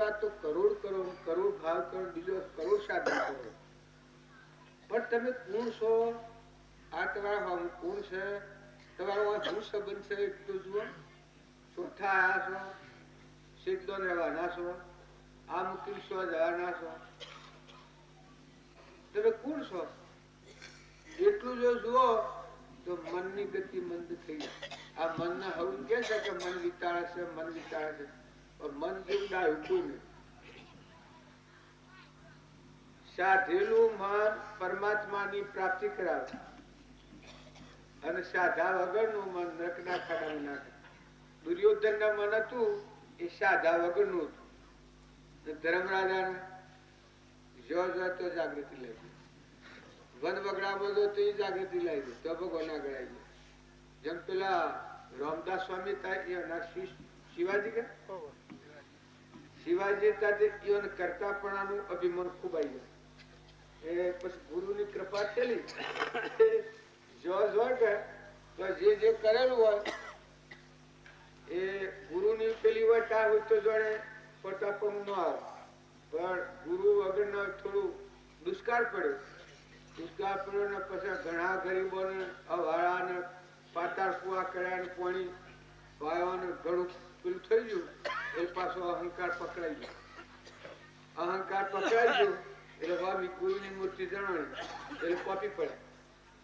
સેવા તો કરોડ કરો, કરોડ ભાવ કરો, બીજો કરોડ સાધન કરો, પણ તમે કોણ છો? આ તમારા કોણ છે? તમારો શું સંબંધ છે એટલું જુઓ. ચોથા આયા છો, સીધો રહેવાના છો, આ મૂકી સો જવાના છો, તમે કોણ છો એટલું જો જુઓ તો મનની ગતિ મંદ થઈ જાય. આ મન ને હવું કે છે કે મન વિચારે છે, મન વિચારે છે, પણ મન જેવું ડાયું કોઈ નહીં. સાધેલું મન પરમાત્માની પ્રાપ્તિ કરાવે અને સાધા વગરનું મન નરકના ખાડામાં નાખે. દુર્યોધન ના મન હતું એ સાધા વગરનું હતું. ધર્મરાજાને જો તો જાગૃતિ લઈ ગઈ, વન વગડા બધો તો એ જાગૃતિ લઈ ગઈ, તો ભગવાન આગળ આવી ગયા. જેમ પેલા રામદાસ સ્વામી થાય શિવાજી કે શિવાજી કરતાપણાનું અભિમાન ખૂબ આવી જાય. એ પછી ગુરુની કૃપા થયેલી જો કે જે જે કરેલું હોય એ ગુરુની પેલી હોય ત્યાં હોય તો જોડે પ્રતાપણું ન આવે, પણ ગુરુ વગર થોડું દુષ્કાળ પડ્યો. દુષ્કાળ પડ્યો ને પછી ઘણા ગરીબોને અવાળાને પાતાળ કુવા કર્યા ને પાણી વાયોને ઘણું પેલું થઈ ગયું. એ પાછો અહંકાર પકડાઈ ગયો. અહંકાર પકડાઈ ગયો એટલે ભાવી ગુરુની મૂર્તિ જણાવી એટલે કોપી પડે.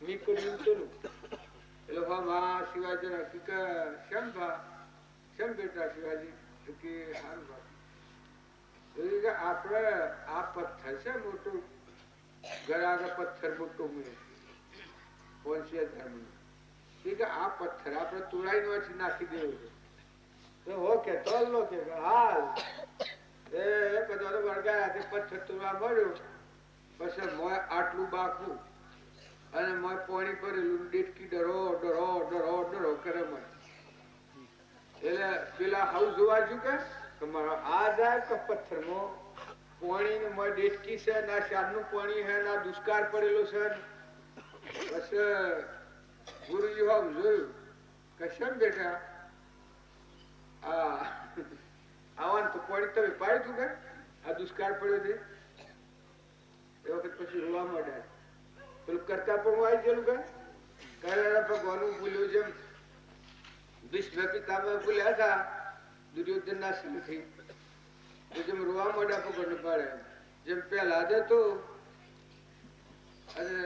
મી કર્યું એટલે હા શિવાજી કેમ ભા કેમ બેટા શિવાજી કે સારું ભા આપડે આ પથ્થર છે મોટું ઘર આગળ પથ્થર મોટો મળે આ પથ્થર આપડે તોડાઈ નો નાખી દેવું છે તો ઓકે તો લો કે હાલ એ બધા વળગાયા પથ્થર તોડવા મળ્યો. પછી મોય આટલું બાકું અને મોય પાણી ભરેલું ડેટકી ડરો ડરો ડરો ડરો કરે મને. એટલે પેલા હાઉસ જોવા જુ કે તમારો આ જાય કે પથ્થરમાં પાણી ને મોય ડેટકી છે, ના શામનું પાણી છે, ના દુષ્કાળ પડેલો છે. પછી ગુરુજી હાવ જોયું કે શેમ બેટા આવવાનું તો પાણી તમે પાડ્યું કે આ દુષ્કાળ પડ્યો છે. એ વખત પછી રોવા માંડ્યા. પેલું કરતા પણ આવી ગયેલું કે ભગવાન ભૂલ્યું જેમ ભીષ્મ પિતામહ ભૂલ્યા હતા દુર્યોધન ના સંગથી, જેમ રોવા માંડ્યા ભગવાન પાડે જેમ પેલા હતો. અને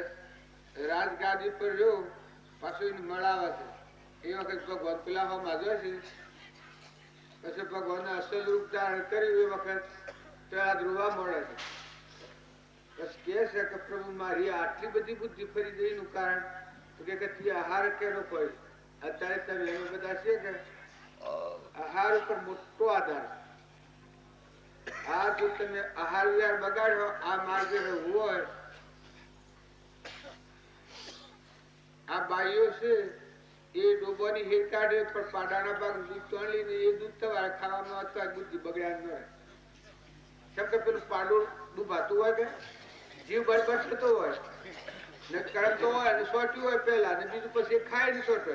રાજગાદી પર જો પાછું એને મળાવે છે એ વખત ભગવાન પેલા માજવે છે. પછી ભગવાન અસલ રૂપ ધારણ કર્યું એ વખત પેલા રોવા મળે છે. બસ કે છે કે પ્રભુ મારી આટલી બધી બુદ્ધિ ફરી ગઈ નું કારણ તો કે આહાર કેનો કોઈ અત્યારે તમે એનો બધા છે કે આહાર ઉપર મોટો આધાર. આ જો તમે આહાર વિહાર બગાડ્યો આ માર્ગે હોય આ બાઈઓ છે એ ડોબાની હેર કાઢે પણ પાડાના ભાગ દૂધ તોડી ને એ દૂધ તમારે ખાવામાં અથવા બુદ્ધિ બગડ્યા ન રહે. કેમ કે પેલું પાડું ડૂબાતું હોય કે જીવ બરબાદ થતો હોય ને કરતો હોય ને સોટ્યું હોય પેલા ને બીજું પછી ખાય ને સોટે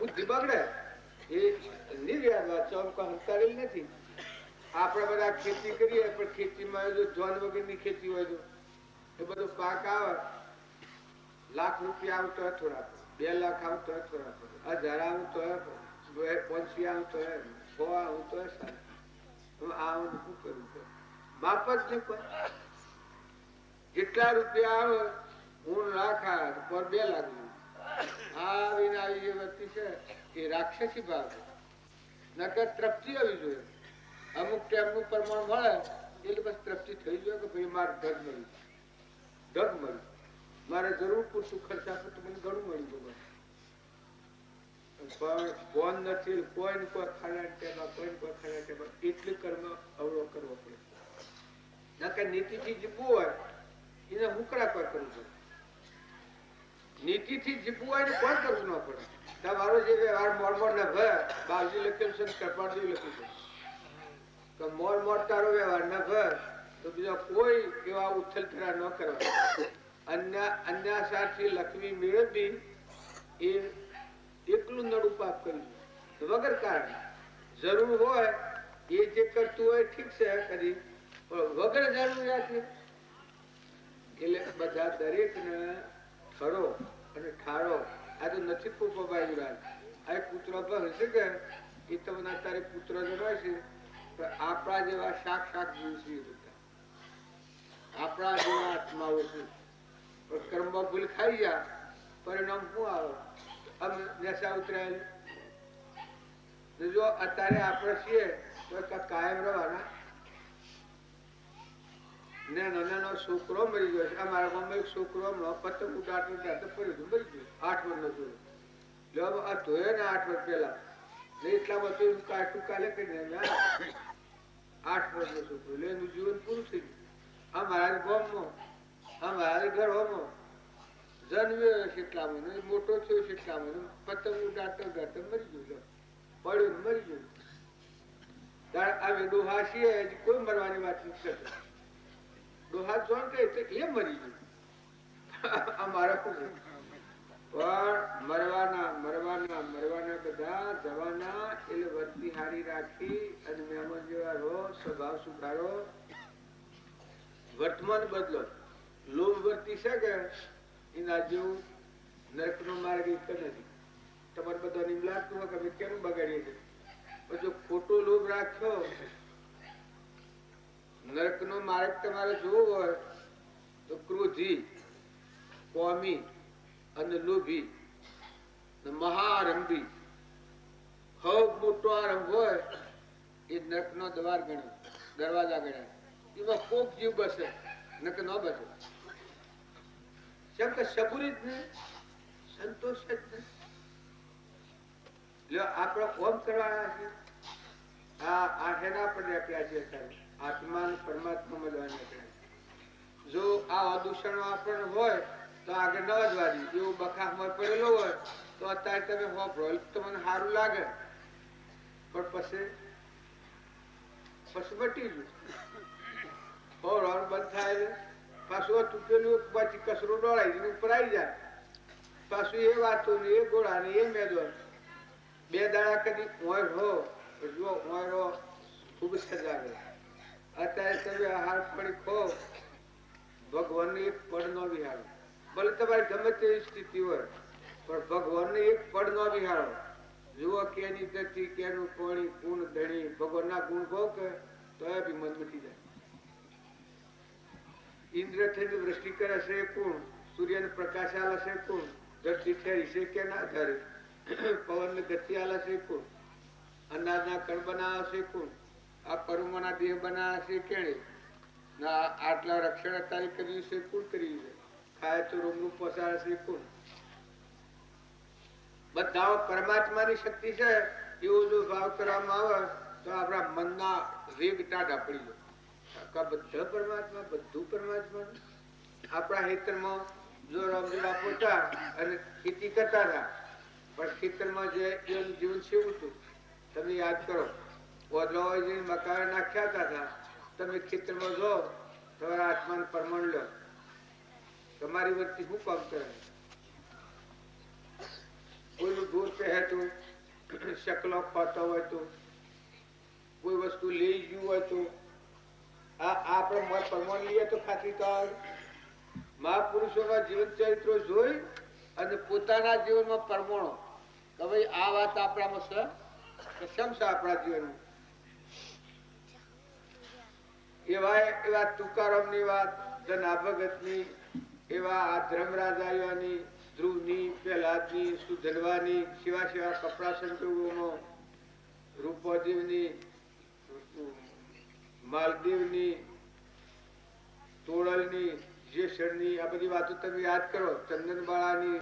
બુદ્ધિ બગડે. એ નિર્વ્યાજ હંકારેલી નથી. આપડે બધા ખેતી કરીએ પણ ખેતીમાં જો જોન વગરની ખેતી હોય તો એ બધો પાક આવે લાખ રૂપિયા આવતો હોય થોડા, 2 લાખ આવતો હોય થોડા, 1000 આવતો હોય, 500 આવતો હોય, 100 આવતો હોય. આવું શું કરવું માપ જ નહીં. જેટલા રૂપિયા આવે હું લાખ પર 2 લાખ આવીને આવી જે વ્યક્તિ છે એ રાક્ષસી ભાવ નકર તૃપ્તિ આવી જોઈએ. અમુક ટાઈમનું પ્રમાણ મળે એટલે બસ તૃપ્તિ થઈ જાય કે ભાઈ મારે ઢગ મળ્યું, ઢગ મળ્યું, મારે જરૂર પૂરતું ખર્ચા તો મને ઘણું મળ્યું. પણ કોણ નથી કોઈને કોઈ ખાના ટેમાં કોઈને કોઈ ખાના ટેમાં એટલું કર્મ અવળો કરવો પડે. નકર નીતિથી જીવવું હોય એને હુકડા કોઈ કરવું પડે. નીતિથી જીવવું હોય ને કોઈ કરવું ન પડે. તમારો જે વ્યવહાર મોરમોર ના ભય બાવજી લખેલું છે કપાળજી લખ્યું છે કે મોર મોર તારો વ્યવહાર ના ભય તો બીજા કોઈ એવા ઉથલ ફેરા ન કરવા. અન્યાસારથી લક્ષ્મી મેળવવી એ એકલું નડું પાપ કર્યું વગર કારણ. જરૂર હોય એ જે કરતું હોય ઠીક છે કરી, પણ વગર જરૂરિયાત એટલે બધા દરેક ને ઠરો અને ઠારો આ તો નથી પોપાયું રાજ આ પુત્ર પર હશે કે એ તમને અત્યારે પુત્ર જણાય છે પણ આપણા જેવા શાક શાક જીવશે બધા આપણા જેવા આત્માઓ છે પણ કર્મ ભૂલ ખાઈ ગયા પરિણામ શું આવે આમ નશા ઉતરાયેલ જો અત્યારે આપણે છીએ તો કાયમ રહેવાના નાનો છોકરો મરી ગયો છે અમારા ગામમાં એક છોકરો પતંગ ઉડાડતો પડ્યું મરી ગયો 8 વર્ષનો છોકરો આ ધોયો ને 8 વર્ષ પહેલા એટલામાં તો ટૂંકા કરી 8 વર્ષનો છોકરો એટલે એનું જીવન પૂરું થઈ ગયું અમારા ગામમાં અમારા ઘરોમાં જન્મ્યો કેટલામાં મોટો થયો કેટલામાં પતંગ ઉડાડતો ઉડાડતો મરી ગયો પડ્યું મરી ગયું ત્યારે અમે ડોહા છીએ કોઈ મરવાની વાત નથી કરતા ડોહા જોન કહે તો એ મરી ગયું અમારા પણ મરવાના મરવાના મરવાના બધા જવાના એટલે વર્તી હારી રાખી અને મહેમાન જેવા રહો સ્વભાવ સુધારો વર્તમાન બદલો લોભ વર્તી છે કે એના જેવું નરક નો માર્ગ એક નથી તમારે બધા નિમ લાગતું હોય કે કેમ બગાડીએ છીએ પણ જો ખોટો લોભ રાખ્યો નરક નો માર્ગ તમારે જોવો હોય તો ક્રોધી કોમી અને લોભી મહારંભી ખૂબ મોટો આરંભ હોય એ નરક નો દ્વાર ગણ્યો દરવાજા ગણ્યા એમાં કોક જીવ બસે નક ન બસે કેમ કે સબુરી જ નહીં સંતોષ જ નહીં આપણે કોમ કરવાના છે આ હેના પર રાખ્યા છે આત્મા પરમાત્મા મળવાના જો આ અદૂષણો આપણને હોય તો આગળ ન વધવાની એવું બખામાં પડેલો હોય તો અત્યારે તમે વાપરો તમને સારું લાગે પણ પછી બટી ગયું બંધ થાય પાછું તૂટેલું પછી કચરો ડોળાઈ ઉપર આવી જાય પાછું એ વાતો ને એ ગોળા ને એ મેદો 2 દાડા કદી ઓય હો જો ઓયરો ખૂબ સજાવે અત્યારે તમે આહાર પડી ખો ભગવાન એક પડ નો વિહારો ભલે તમારી ગમે તેવી સ્થિતિ હોય પણ ભગવાન ને એક પડ નો વિહારો જુઓ કેની ગતિ કેનું કોણી ગુણ ધણી ભગવાન ના ગુણ કહો કે તો એ બી મન મટી જાય ઇન્દ્ર થઈને વૃષ્ટિ કરે છે કોણ સૂર્ય ને પ્રકાશ આલે છે કોણ ધરતી ઠેરી છે કે ના ધરે પવન ને ગતિ આલે છે કોણ અનાજ ના કણ બનાવે છે કોણ આ કર્મો ના દેહ બનાવે છે કેણે ના આટલા રક્ષણ અત્યારે કર્યું છે કોણ કર્યું છે ખાય તો રોગ નું પોસાડે છે કોણ બધા પરમાત્માની શક્તિ છે એવો જો ભાવ કરવામાં આવે તો આપણા મનના વેગ ટાઢા પડી જાય બધા પરમાત્મા બધું પરમાત્મા આપણા ખેતરમાં જો રામદેવ પોતા અને ખેતી કરતા હતા પણ ખેતરમાં જે જીવન સેવું હતું તમે યાદ કરો મકાન નાખ્યા હતા તમે ખેતરમાં જો તમારા આત્માને પરમાણ લો તમારી વચ્ચે શું કામ કરે કોઈનું દૂર પહેતું શકલો ખાતો હોય તો કોઈ વસ્તુ લઈ ગયું હોય તો આપણે પરમાણ લઈએ તો ખાતરી તો મહાપુરુષોના જીવન ચરિત્રો જોઈ અને પોતાના જીવનમાં પરમાણો કે ભાઈ આ વાત આપણામાં છે કે શમ છે આપણા જીવનમાં એવા તુકારામ ની વાત ધના ભગત ની એવા આ ધર્મરાજાની ધ્રુવની પ્રહલાદની સુધનવાની સેવા સેવા કપડા સંજોગોનો રૂપદેવની માલદેવની તોડલની જેસરની આ બધી વાતો તમે યાદ કરો ચંદનબાળાની